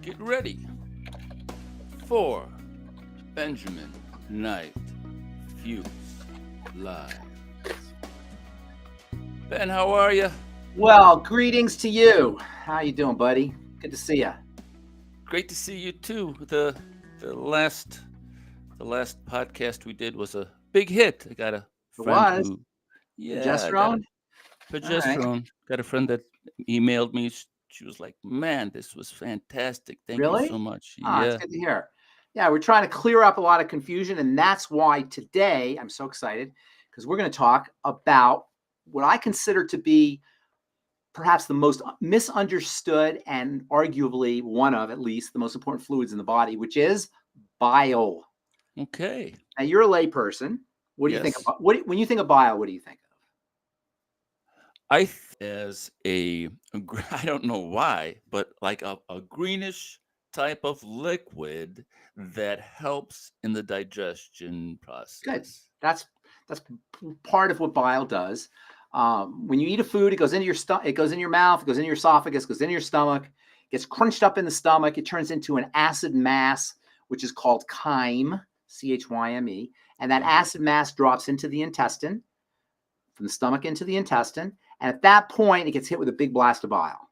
Get ready for Benjamin Knight Fuse Live. Ben, how are you? Well, greetings to you. How you doing, buddy? Good to see you. Great to see you too. The last podcast we did was a big hit. I got a It friend was who, yeah, I got a progesterone. All right. progesterone. Got a friend that emailed me. She was like, "Man, this was fantastic. Thank you so Really? much." Ah, it's Yeah. good to hear. Yeah, we're trying to clear up a lot of confusion, and that's why today I'm so excited because we're going to talk about what I consider to be perhaps the most misunderstood and arguably one of at least the most important fluids in the body, which is bile. Okay. Now, you're a layperson. What do you think Yes. about when you think of bile? What do you think of? As I don't know why, but like a greenish type of liquid that helps in the digestion Good. process. That's part of what bile does. When you eat a food, it goes into your stomach, it goes in your mouth, it goes in your esophagus, goes in your stomach, gets crunched up in the stomach. It turns into an acid mass, which is called chyme, chyme, and that Okay. acid mass drops into the intestine, from the stomach into the intestine, and at that point, it gets hit with a big blast of bile,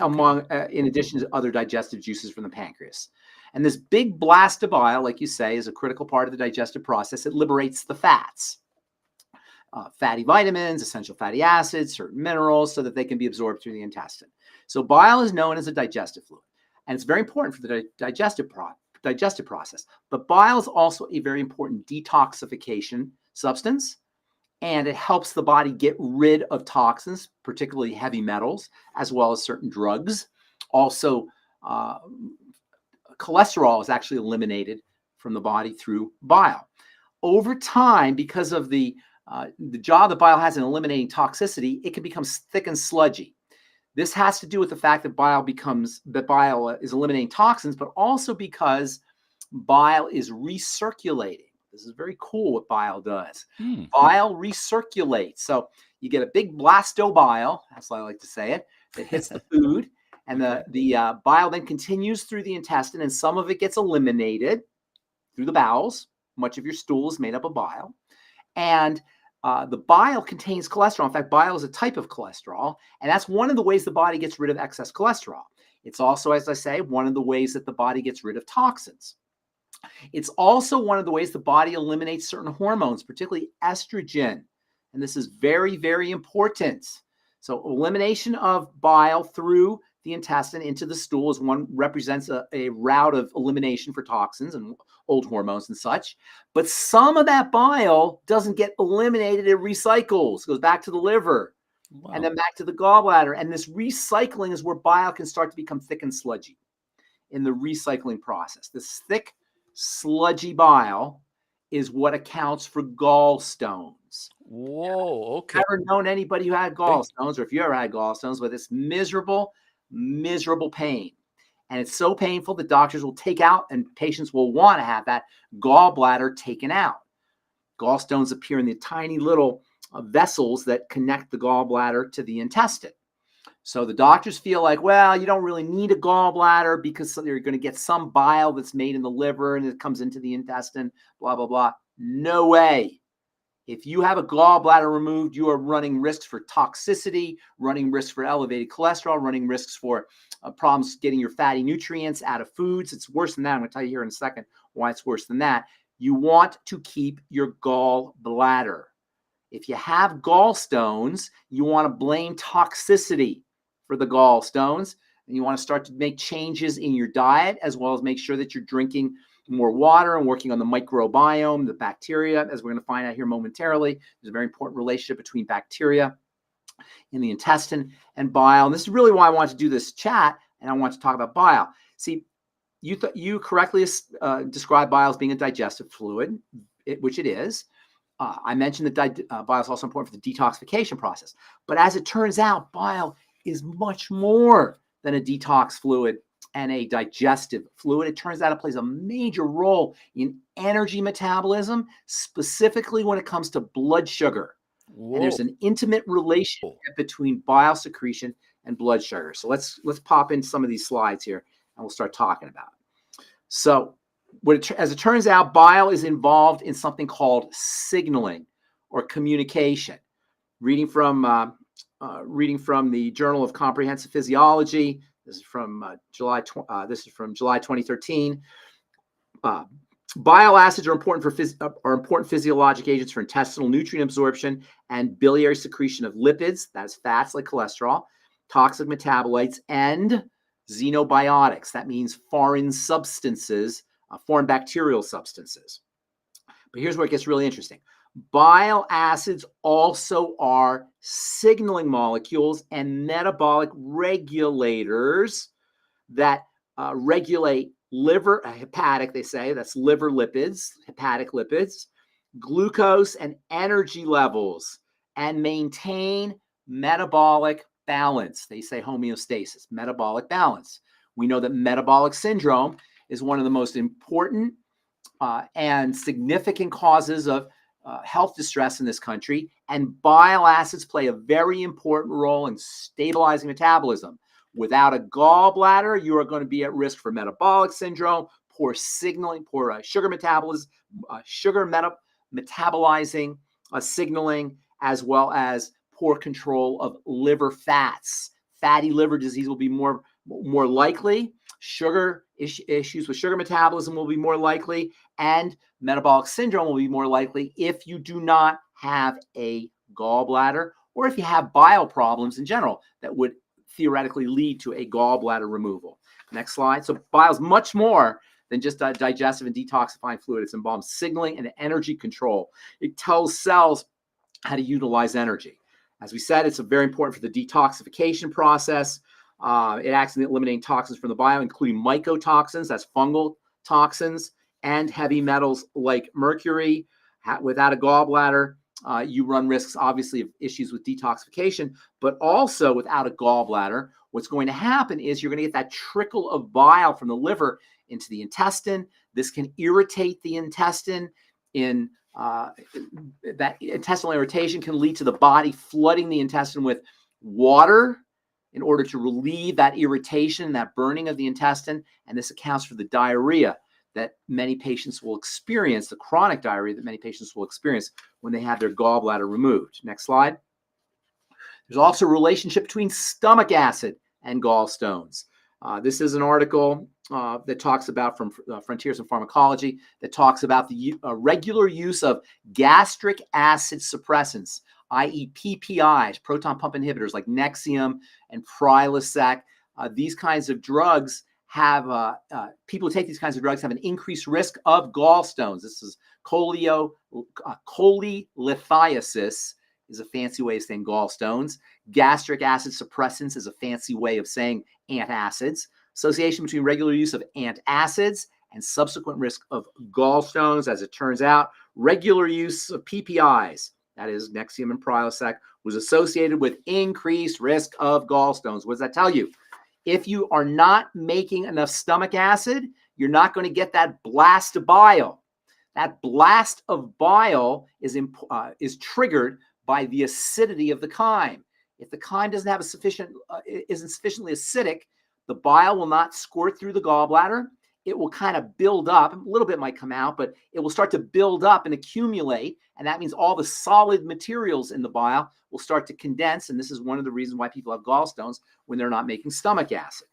Okay. in addition to other digestive juices from the pancreas. And this big blast of bile, like you say, is a critical part of the digestive process. It liberates the fats, fatty vitamins, essential fatty acids, certain minerals, so that they can be absorbed through the intestine. So bile is known as a digestive fluid, and it's very important for the digestive process. But bile is also a very important detoxification substance, and it helps the body get rid of toxins, particularly heavy metals, as well as certain drugs. Also, uh, cholesterol is actually eliminated from the body through bile. Over time, because of the job that bile has in eliminating toxicity, it can become thick and sludgy. This has to do with the fact that bile is eliminating toxins, but also because bile is recirculating. This is very cool what bile does. Hmm. Bile recirculates. So you get a big blasto bile, that's how I like to say it, that hits the food. And Okay. the bile then continues through the intestine, and some of it gets eliminated through the bowels. Much of your stool is made up of bile. And the bile contains cholesterol. In fact, bile is a type of cholesterol, and that's one of the ways the body gets rid of excess cholesterol. It's also, as I say, one of the ways that the body gets rid of toxins. It's also one of the ways the body eliminates certain hormones, particularly estrogen. And this is very, very important. So elimination of bile through the intestine into the stool represents a route of elimination for toxins and old hormones and such. But some of that bile doesn't get eliminated. It recycles, goes back to the liver, and Wow. then back to the gallbladder. And this recycling is where bile can start to become thick and sludgy in the recycling process. This thick, sludgy bile is what accounts for gallstones. Whoa. Okay. Never known anybody who had gallstones, or if you ever had gallstones, with this miserable, miserable pain. And it's so painful that doctors will take out, and patients will want to have that gallbladder taken out. Gallstones appear in the tiny little vessels that connect the gallbladder to the intestine. So the doctors feel like, well, you don't really need a gallbladder because you're going to get some bile that's made in the liver and it comes into the intestine, blah, blah, blah. No way. If you have a gallbladder removed, you are running risks for toxicity, running risks for elevated cholesterol, running risks for problems getting your fatty nutrients out of foods. It's worse than that. I'm going to tell you here in a second why it's worse than that. You want to keep your gallbladder. If you have gallstones, you want to blame toxicity for the gallstones, and you want to start to make changes in your diet, as well as make sure that you're drinking more water and working on the microbiome, the bacteria, as we're going to find out here momentarily. There's a very important relationship between bacteria in the intestine and bile. And this is really why I want to do this chat, and I want to talk about bile. See, you correctly described bile as being a digestive fluid, which it is. I mentioned that bile is also important for the detoxification process. But as it turns out, bile is much more than a detox fluid and a digestive fluid. It turns out it plays a major role in energy metabolism, specifically when it comes to blood sugar. And Whoa. there's an intimate relationship between bile secretion and blood sugar. So let's pop in some of these slides here and we'll start talking about it. So as it turns out, bile is involved in something called signaling or communication. Reading from the Journal of Comprehensive Physiology. This is from July 2013. Bile acids are important physiologic agents for intestinal nutrient absorption and biliary secretion of lipids, that's fats like cholesterol, toxic metabolites, and xenobiotics. That means foreign substances, foreign bacterial substances. But here's where it gets really interesting. Bile acids also are signaling molecules and metabolic regulators that regulate liver, hepatic, they say, that's liver lipids, hepatic lipids, glucose and energy levels, and maintain metabolic balance. They say homeostasis, metabolic balance. We know that metabolic syndrome is one of the most important and significant causes of health distress in this country, and bile acids play a very important role in stabilizing metabolism. Without a gallbladder, you are going to be at risk for metabolic syndrome, poor signaling, poor sugar metabolism, metabolizing signaling, as well as poor control of liver fats. Fatty liver disease will be more likely. Sugar issues with sugar metabolism will be more likely, and metabolic syndrome will be more likely if you do not have a gallbladder, or if you have bile problems in general that would theoretically lead to a gallbladder removal. Next slide. So bile is much more than just a digestive and detoxifying fluid. It's involved in signaling and energy control. It tells cells how to utilize energy. As we said, it's very important for the detoxification process. It acts in eliminating toxins from the bile, including mycotoxins, that's fungal toxins, and heavy metals like mercury. Without a gallbladder, you run risks, obviously, of issues with detoxification, but also without a gallbladder, what's going to happen is you're going to get that trickle of bile from the liver into the intestine. This can irritate the intestine. That intestinal irritation can lead to the body flooding the intestine with water in order to relieve that irritation, that burning of the intestine, and this accounts for the diarrhea that many patients will experience, the chronic diarrhea that many patients will experience when they have their gallbladder removed. Next slide. There's also a relationship between stomach acid and gallstones. This is an article that talks about from Frontiers in Pharmacology that talks about the regular use of gastric acid suppressants, i.e. PPIs, proton pump inhibitors like Nexium and Prilosec. These kinds of drugs have, people who take these kinds of drugs have an increased risk of gallstones. This is cholelithiasis is a fancy way of saying gallstones. Gastric acid suppressants is a fancy way of saying antacids. Association between regular use of antacids and subsequent risk of gallstones. As it turns out, regular use of PPIs, that is Nexium and Prilosec, was associated with increased risk of gallstones. What does that tell you? If you are not making enough stomach acid, you're not going to get that blast of bile. That blast of bile is triggered by the acidity of the chyme. If the chyme doesn't have isn't sufficiently acidic, the bile will not squirt through the gallbladder. It will kind of build up. A little bit might come out, but it will start to build up and accumulate. And that means all the solid materials in the bile will start to condense. And this is one of the reasons why people have gallstones when they're not making stomach acid.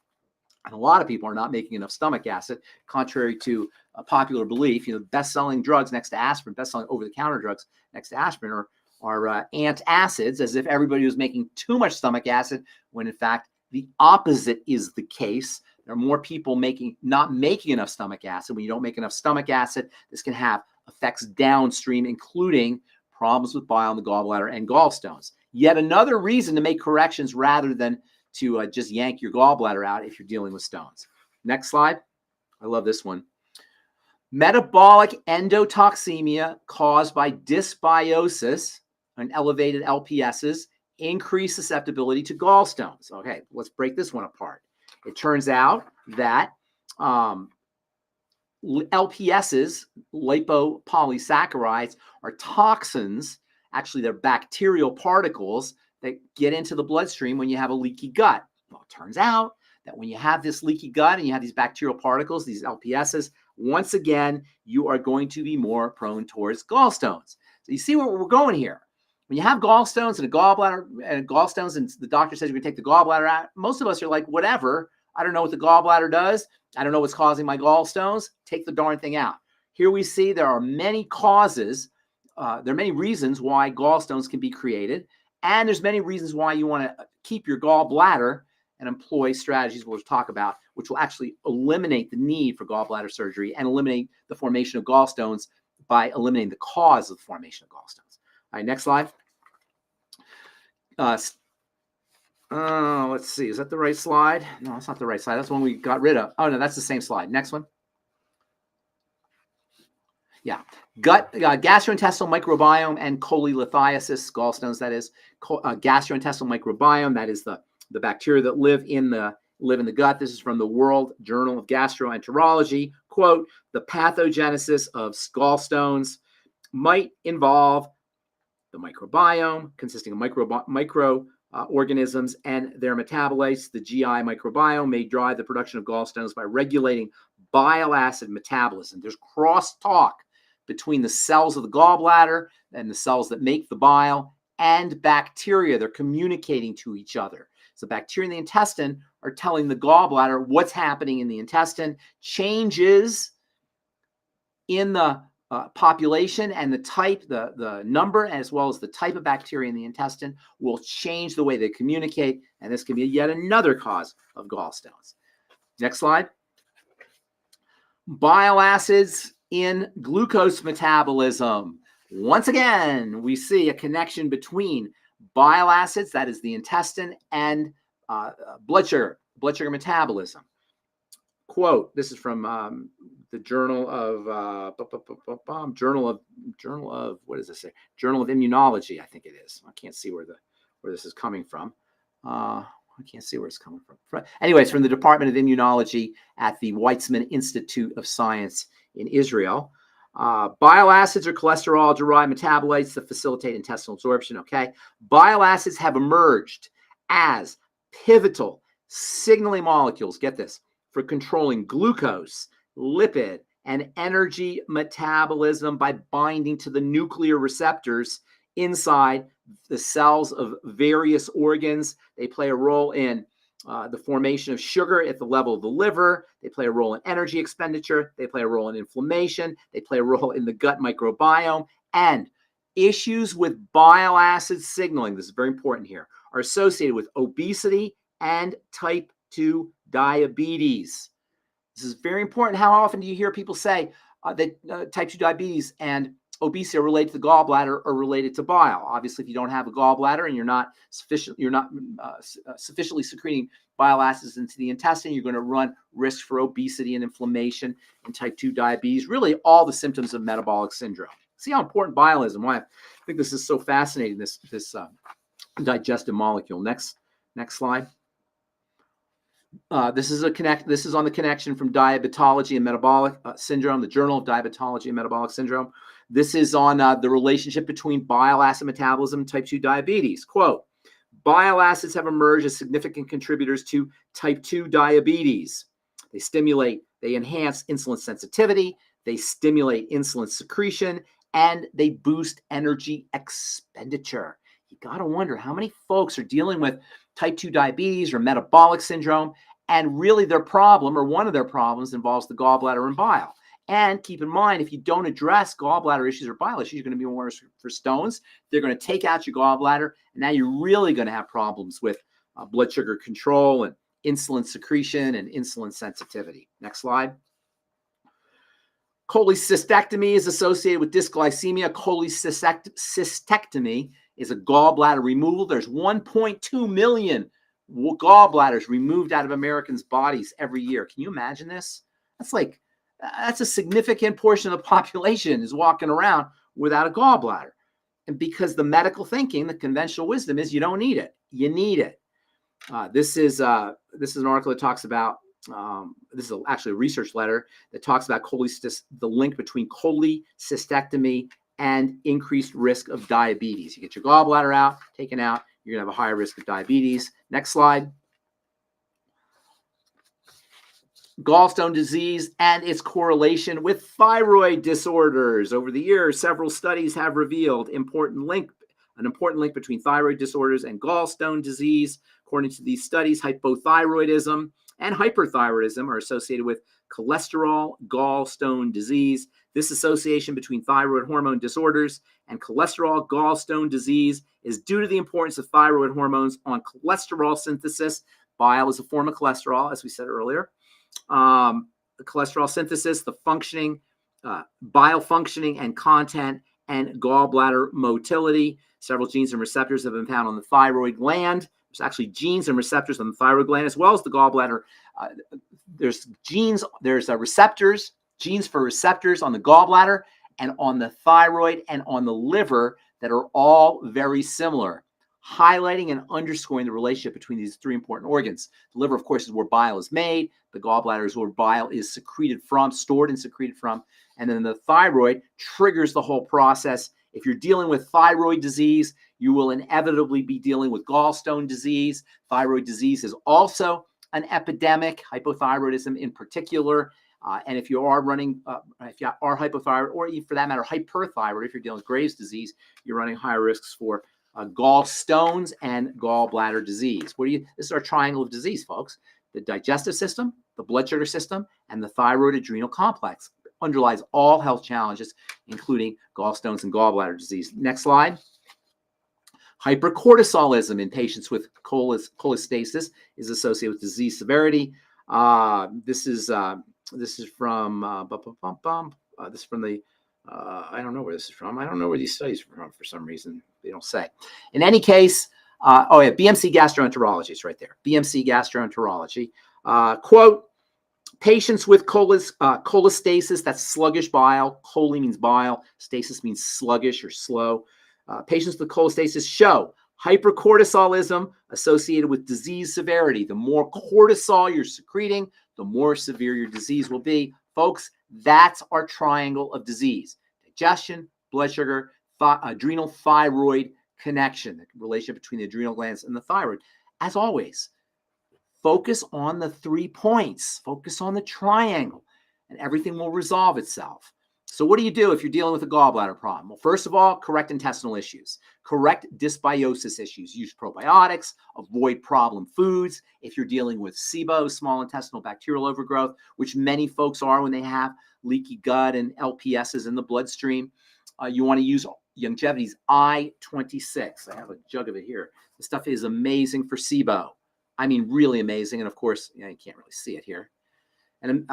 And a lot of people are not making enough stomach acid, contrary to a popular belief. You know, best-selling drugs next to aspirin, best-selling over-the-counter drugs next to aspirin are antacids, as if everybody was making too much stomach acid, when in fact the opposite is the case. There are more people not making enough stomach acid. When you don't make enough stomach acid, this can have effects downstream, including problems with bile in the gallbladder and gallstones. Yet another reason to make corrections rather than to just yank your gallbladder out if you're dealing with stones. Next slide. I love this one. Metabolic endotoxemia caused by dysbiosis and elevated LPSs increase susceptibility to gallstones. Okay, let's break this one apart. It turns out that LPSs, lipopolysaccharides, are toxins. Actually, they're bacterial particles that get into the bloodstream when you have a leaky gut. Well, it turns out that when you have this leaky gut and you have these bacterial particles, these LPSs, once again, you are going to be more prone towards gallstones. So you see where we're going here. When you have gallstones and a gallbladder and gallstones, and the doctor says you're going to take the gallbladder out, most of us are like, whatever. I don't know what the gallbladder does. I don't know what's causing my gallstones. Take the darn thing out. Here we see there are many causes. There are many reasons why gallstones can be created. And there's many reasons why you want to keep your gallbladder and employ strategies we'll talk about, which will actually eliminate the need for gallbladder surgery and eliminate the formation of gallstones by eliminating the cause of the formation of gallstones. All right, next slide. Let's see. Is that the right slide? No, that's not the right slide. That's the one we got rid of. Oh, no, that's the same slide. Next one. Yeah. Gastrointestinal microbiome and cholelithiasis, gallstones, that is. Gastrointestinal microbiome, that is the bacteria that live in the gut. This is from the World Journal of Gastroenterology. Quote, the pathogenesis of gallstones might involve the microbiome, consisting of microorganisms and their metabolites. The GI microbiome may drive the production of gallstones by regulating bile acid metabolism. There's crosstalk between the cells of the gallbladder and the cells that make the bile and bacteria. They're communicating to each other. So bacteria in the intestine are telling the gallbladder what's happening in the intestine. Changes in the population and the type, the number, as well as the type of bacteria in the intestine will change the way they communicate. And this can be yet another cause of gallstones. Next slide. Bile acids in glucose metabolism. Once again, we see a connection between bile acids, that is the intestine, and blood sugar metabolism. Quote, this is from the Journal of what does this say? Journal of Immunology, I think it is. I can't see where this is coming from. I can't see where it's coming from. Anyways, from the Department of Immunology at the Weizmann Institute of Science in Israel. Bile acids are cholesterol-derived metabolites that facilitate intestinal absorption. Okay, bile acids have emerged as pivotal signaling molecules. Get this, for controlling glucose, lipid, and energy metabolism by binding to the nuclear receptors inside the cells of various organs. They play a role in the formation of sugar at the level of the liver. They play a role in energy expenditure. They play a role in inflammation. They play a role in the gut microbiome. And issues with bile acid signaling, this is very important here, are associated with obesity and type 2 diabetes. This is very important. How often do you hear people say that type 2 diabetes and obesity are related to the gallbladder or related to bile? Obviously, if you don't have a gallbladder and you're not sufficiently secreting bile acids into the intestine, you're going to run risk for obesity and inflammation and type 2 diabetes, really all the symptoms of metabolic syndrome. See how important bile is and why I think this is so fascinating, this digestive molecule. Next slide. This is on the connection from diabetology and metabolic syndrome, the Journal of Diabetology and Metabolic Syndrome. This is on the relationship between bile acid metabolism and type 2 diabetes. Quote, bile acids have emerged as significant contributors to type 2 diabetes. They enhance insulin sensitivity, they stimulate insulin secretion, and they boost energy expenditure. You got to wonder how many folks are dealing with type 2 diabetes or metabolic syndrome, and really their problem, or one of their problems, involves the gallbladder and bile. And keep in mind, if you don't address gallbladder issues or bile issues, you're going to be more for stones. They're going to take out your gallbladder, and now you're really going to have problems with blood sugar control and insulin secretion and insulin sensitivity. Next slide. Cholecystectomy is associated with dysglycemia. Cholecystectomy is a gallbladder removal. There's 1.2 million gallbladders removed out of Americans' bodies every year. Can you imagine this? That's a significant portion of the population is walking around without a gallbladder. And because the medical thinking, the conventional wisdom is you don't need it. You need it. This is an article that talks about, this is actually a research letter that talks about the link between cholecystectomy and increased risk of diabetes. You get your gallbladder taken out, you're going to have a higher risk of diabetes. Next slide. gallstone disease and its correlation with thyroid disorders. Over the years, several studies have revealed an important link between thyroid disorders and gallstone disease. According to these studies, hypothyroidism and hyperthyroidism are associated with cholesterol gallstone disease. This association between thyroid hormone disorders and cholesterol gallstone disease is due to the importance of thyroid hormones on cholesterol synthesis. Bile is a form of cholesterol, as we said earlier. The cholesterol synthesis, the functioning, bile functioning and content, and gallbladder motility. Several genes and receptors have been found on the thyroid gland. There's actually genes and receptors on the thyroid gland as well as the gallbladder. There's genes for receptors on the gallbladder and on the thyroid and on the liver that are all very similar, highlighting and underscoring the relationship between these three important organs. The liver, of course, is where bile is made. The gallbladder is where bile is stored and secreted from. And then the thyroid triggers the whole process. If you're dealing with thyroid disease, you will inevitably be dealing with gallstone disease. Thyroid disease is also an epidemic, hypothyroidism in particular. And if you are hypothyroid, or even for that matter, hyperthyroid, if you're dealing with Graves' disease, you're running higher risks for gallstones and gallbladder disease. This is our triangle of disease, folks. The digestive system, the blood sugar system, and the thyroid adrenal complex underlies all health challenges, including gallstones and gallbladder disease. Next slide. Hypercortisolism in patients with cholestasis is associated with disease severity. This is from the I don't know where this is from. I don't know where these studies are from for some reason. They don't say. In any case, BMC gastroenterology is right there. BMC gastroenterology. Quote, patients with cholestasis, that's sluggish bile. Chole means bile. Stasis means sluggish or slow. Patients with cholestasis show hypercortisolism associated with disease severity. The more cortisol you're secreting, the more severe your disease will be. Folks, that's our triangle of disease: digestion, blood sugar, adrenal thyroid connection, the relationship between the adrenal glands and the thyroid. As always, focus on the 3 points, focus on the triangle, and everything will resolve itself. So what do you do if you're dealing with a gallbladder problem? Well, first of all, correct intestinal issues, correct dysbiosis issues, use probiotics, avoid problem foods. If you're dealing with SIBO, small intestinal bacterial overgrowth, which many folks are when they have leaky gut and LPSs in the bloodstream, you want to use Youngevity's I-26. I have a jug of it here. This stuff is amazing for SIBO. I mean, really amazing. And of course, you can't really see it here. And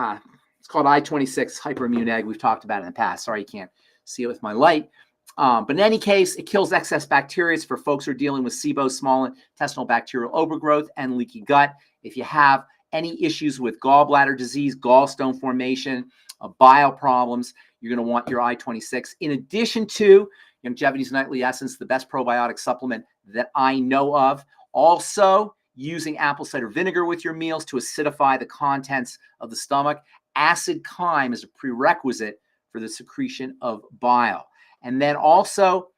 it's called I-26 hyperimmune egg. We've talked about it in the past. Sorry, you can't see it with my light. But in any case, it kills excess bacteria. It's for folks who are dealing with SIBO, small intestinal bacterial overgrowth, and leaky gut. If you have any issues with gallbladder disease, gallstone formation, bile problems, you're going to want your I-26. In addition to Youngevity's Nightly Essence, the best probiotic supplement that I know of. Also, using apple cider vinegar with your meals to acidify the contents of the stomach. Acid chyme is a prerequisite for the secretion of bile. And then also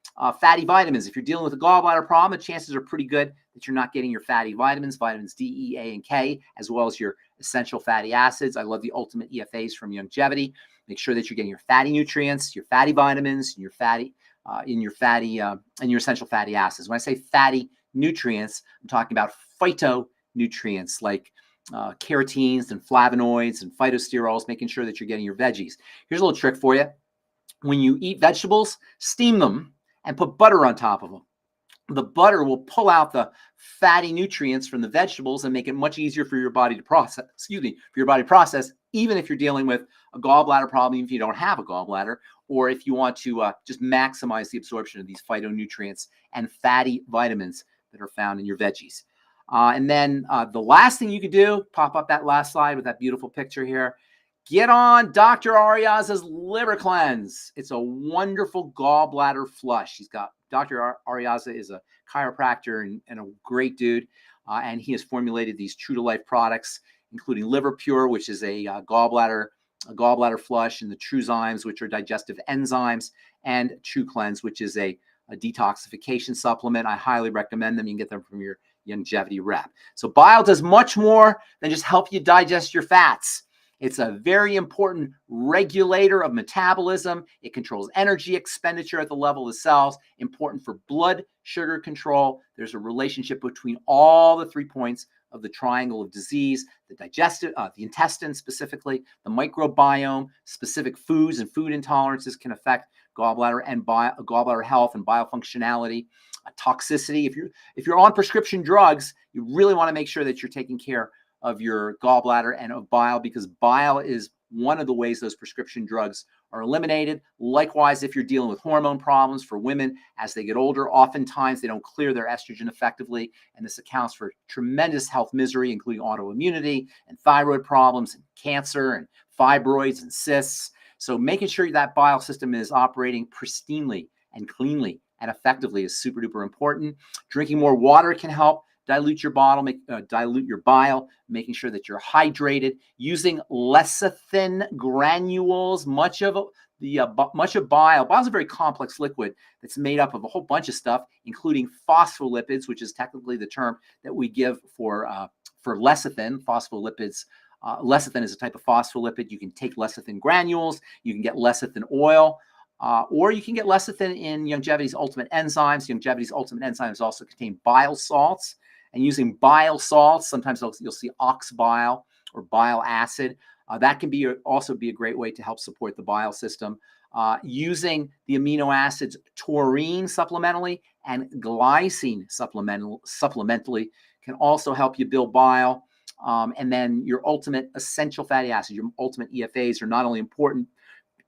fatty vitamins. If you're dealing with a gallbladder problem, the chances are pretty good that you're not getting your fatty vitamins, vitamins D, E, A, and K, as well as your essential fatty acids. I love the Ultimate EFAs from Youngevity. Make sure that you're getting your fatty nutrients, your fatty vitamins, your essential fatty acids. When I say fatty nutrients, I'm talking about phytonutrients like carotenes and flavonoids and phytosterols, making sure that you're getting your veggies. Here's a little trick for you. When you eat vegetables, steam them and put butter on top of them. The butter will pull out the fatty nutrients from the vegetables and make it much easier for your body to process, even if you're dealing with a gallbladder problem, even if you don't have a gallbladder, or if you want to just maximize the absorption of these phytonutrients and fatty vitamins that are found in your veggies. And then the last thing you could do, pop up that last slide with that beautiful picture here. Get on Dr. Ariaza's Liver Cleanse. It's a wonderful gallbladder flush. Dr. Ariaza is a chiropractor and a great dude. And he has formulated these true to life products, including Liver Pure, which is a gallbladder flush, and the Truzymes, which are digestive enzymes, and True Cleanse, which is a detoxification supplement. I highly recommend them. You can get them from your Youngevity rep. So bile does much more than just help you digest your fats. It's a very important regulator of metabolism. It controls energy expenditure at the level of the cells, important for blood sugar control. There's a relationship between all the 3 points of the triangle of disease: the digestive, the intestine specifically, the microbiome, specific foods and food intolerances can affect gallbladder and gallbladder health and biofunctionality, toxicity. If you're on prescription drugs, you really want to make sure that you're taking care of your gallbladder and of bile, because bile is one of the ways those prescription drugs are eliminated. Likewise, if you're dealing with hormone problems for women as they get older, oftentimes they don't clear their estrogen effectively, and this accounts for tremendous health misery, including autoimmunity and thyroid problems and cancer and fibroids and cysts. So making sure that bile system is operating pristinely and cleanly and effectively is super duper important. Drinking more water can help dilute your bile, making sure that you're hydrated. Using lecithin granules, much of bile. Bile is a very complex liquid that's made up of a whole bunch of stuff, including phospholipids, which is technically the term that we give for lecithin. Phospholipids. Lecithin is a type of phospholipid. You can take lecithin granules. You can get lecithin oil. Or you can get lecithin in Youngevity's Ultimate Enzymes. Youngevity's Ultimate Enzymes also contain bile salts. And using bile salts, sometimes you'll see ox bile or bile acid. That can also be a great way to help support the bile system. Using the amino acids taurine supplementally and glycine supplementally can also help you build bile. And then your ultimate essential fatty acids, your ultimate EFAs, are not only important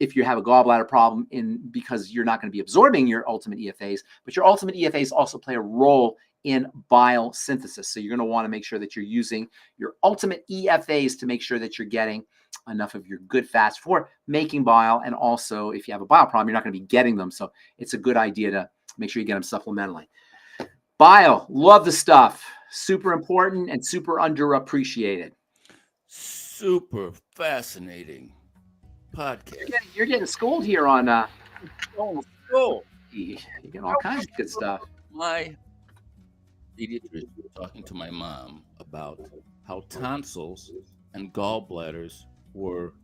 if you have a gallbladder problem because you're not going to be absorbing your ultimate EFAs, but your ultimate EFAs also play a role in bile synthesis. So you're going to want to make sure that you're using your ultimate EFAs to make sure that you're getting enough of your good fats for making bile. And also, if you have a bile problem, you're not going to be getting them. So it's a good idea to make sure you get them supplementally. Bile, love the stuff. Super important and super underappreciated. Super fascinating podcast. You're getting schooled here on you're getting all kinds of good stuff. My pediatrician was talking to my mom about how tonsils and gallbladders were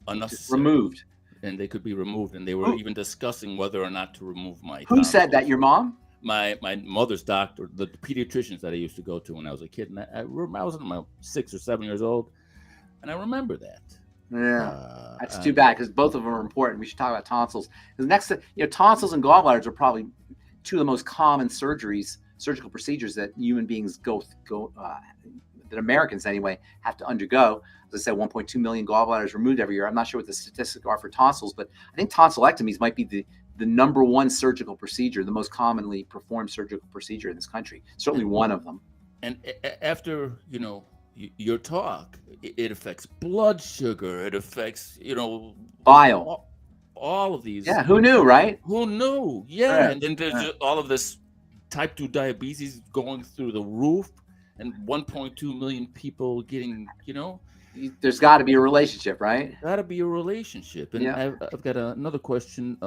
unnecessary. Removed. And they could be removed. And they were even discussing whether or not to remove my Who tonsils. said that? Your mom? My mother's doctor, the pediatricians that I used to go to when I was a kid. And I was about 6 or 7 years old. And I remember that. Yeah, that's too bad, because both of them are important. We should talk about tonsils. Because tonsils and gallbladders are probably two of the most common surgical procedures that human beings that Americans anyway have to undergo. As I said, 1.2 million gallbladders removed every year. I'm not sure what the statistics are for tonsils, but I think tonsillectomies might be the number one surgical procedure, the most commonly performed surgical procedure in this country. Certainly one of them. And after your talk, it affects blood sugar. It affects bile. All of these. Yeah, who knew, right? Who knew? Yeah, and then there's all of this type 2 diabetes going through the roof, and 1.2 million people getting, There's got to be a relationship, right? Got to be a relationship. And I've got another question.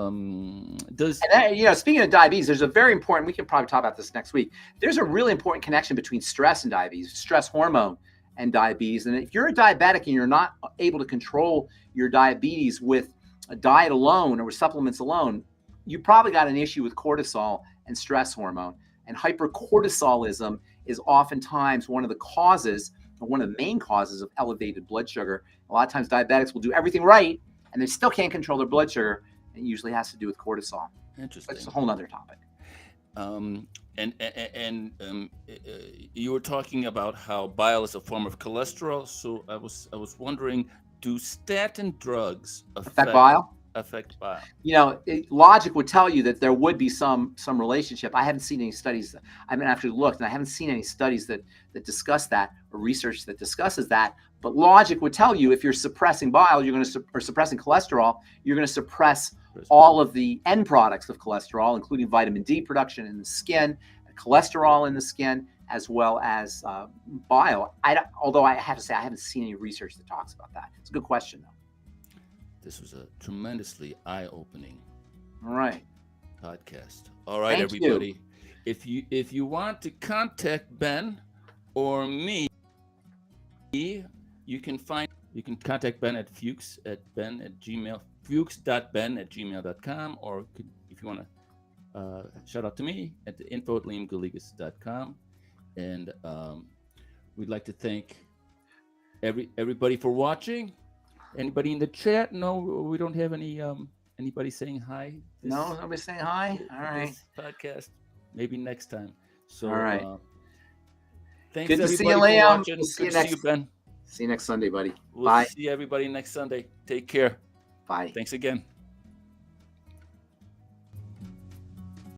Speaking of diabetes, there's a very important, we can probably talk about this next week. There's a really important connection between stress and diabetes, stress hormone and diabetes. And if you're a diabetic and you're not able to control your diabetes with a diet alone or with supplements alone, you probably got an issue with cortisol and stress hormone. And hypercortisolism is oftentimes one of the main causes of elevated blood sugar. A lot of times diabetics will do everything right and they still can't control their blood sugar. It usually has to do with cortisol. Interesting. That's a whole nother topic. You were talking about how bile is a form of cholesterol. So I was wondering, do statin drugs affect bile? Affect bile? Logic would tell you that there would be some relationship. I haven't seen any studies. I haven't actually looked, and I haven't seen any studies that discuss that or research that discusses that. But logic would tell you if you're suppressing bile, or suppressing cholesterol, you're going to suppress all of the end products of cholesterol, including vitamin D production in the skin, cholesterol in the skin, as well as bile. Although I have to say I haven't seen any research that talks about that. It's a good question, though. This was a tremendously eye-opening podcast. All right, Thank everybody. You. If you want to contact Ben or me, you can find You can contact Ben at Fuchs at Ben at Gmail, fuchs.ben@gmail.com, or if you want to shout out to me at the info@liamgaligas.com. And we'd like to thank everybody for watching. Anybody in the chat? No, we don't have anybody saying hi. No, nobody's saying hi. All right. This podcast, maybe next time. So, All right. Thanks Good to see you, everybody for Liam. watching. We'll see Good you to see you, Ben. See you next Sunday, buddy. We'll Bye. see everybody next Sunday. Take care. Bye. Thanks again.